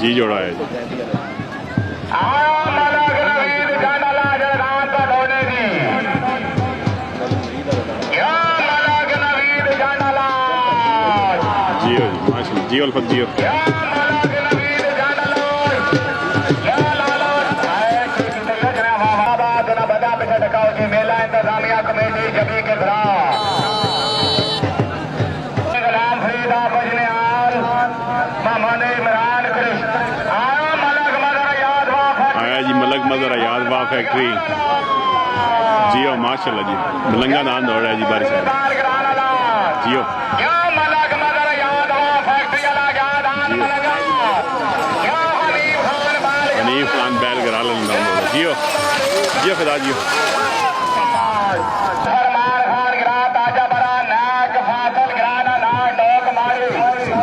जी जोड़ा है जियो माशाल्लाह जियो अल्फत जियो फैक्ट्री जियो माशाल्लाह जी मलंगा नाम दौड़ है जी बारिश जियो हनीफ खान बैल गराल जियो जियो खुदा जियो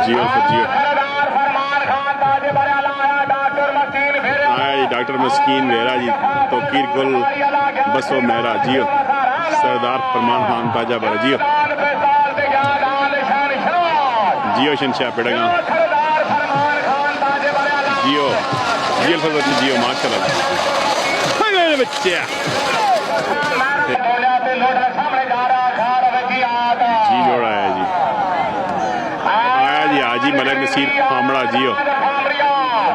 जियो जियो डॉक्टर मस्कीन वेरा जी तोकीर कुल बसो मेरा जियो सरदार फरमान खान ताजा बरा जियो जियो शनशाह पेड़गा जियो जियो फजल जियो माशाल्लाह बच्चे जी जोड़ा है जी आया जी हाजी मलक नसीर फामड़ा जियो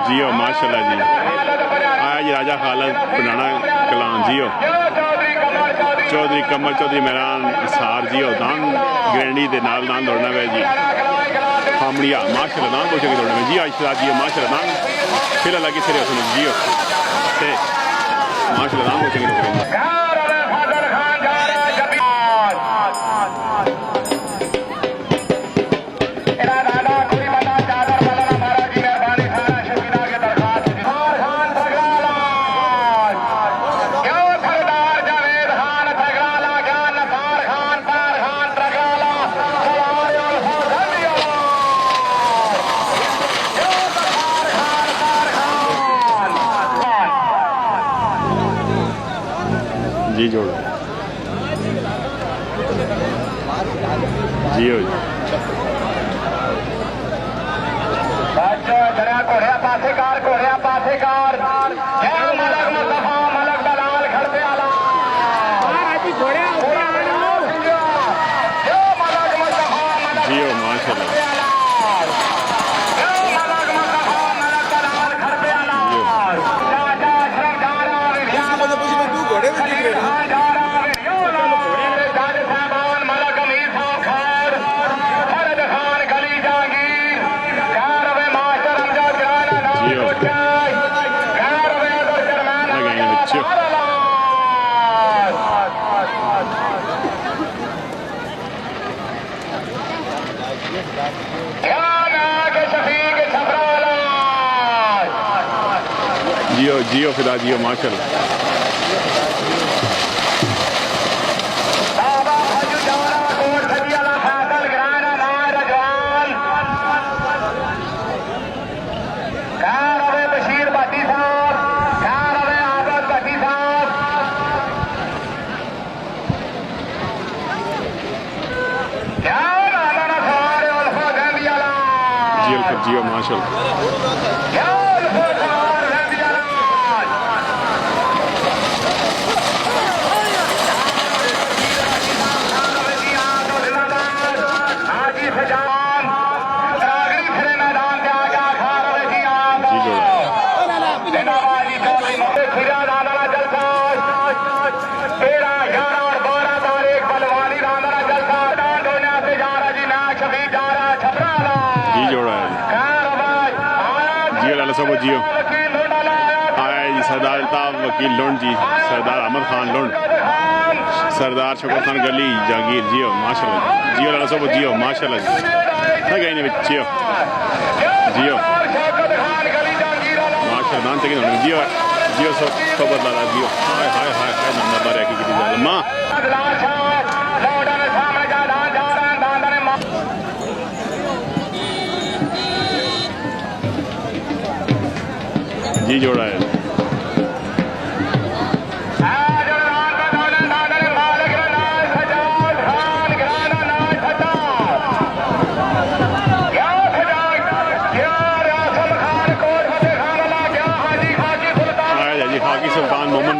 जियो माशाल्लाह जी जी राजा खालद पुराना कलान जियो चौधरी कमर चौधरी मेहरान सार जियो दान ग्रैंडी दे नाल दान दौड़ना वे जी फामड़िया माशाल्लाह दान दौड़ के दौड़ना वे जी आशिरा जियो माशाल्लाह दान फिलहाल लगी सिरे सुन जियो से माशाल्लाह दान दौड़ के दौड़ना जी जोड़ जियो जी जियो माशाल्लाह जियो जियो फिदा जियो माशाल्लाह जियो माशाल्लाह सब जियो आया जी सरदार अल्ताफ वकील लुंड जी सरदार अहमद खान लुंड सरदार शकुर खान गली जागीर जियो माशाल्लाह जियो लाला सब जियो माशाल्लाह जी गए नहीं जियो जियो माशाल्लाह दान तक जियो जियो सब बदला जियो हाय हाय हाय हाय नंबर है की मां जी जोड़ा है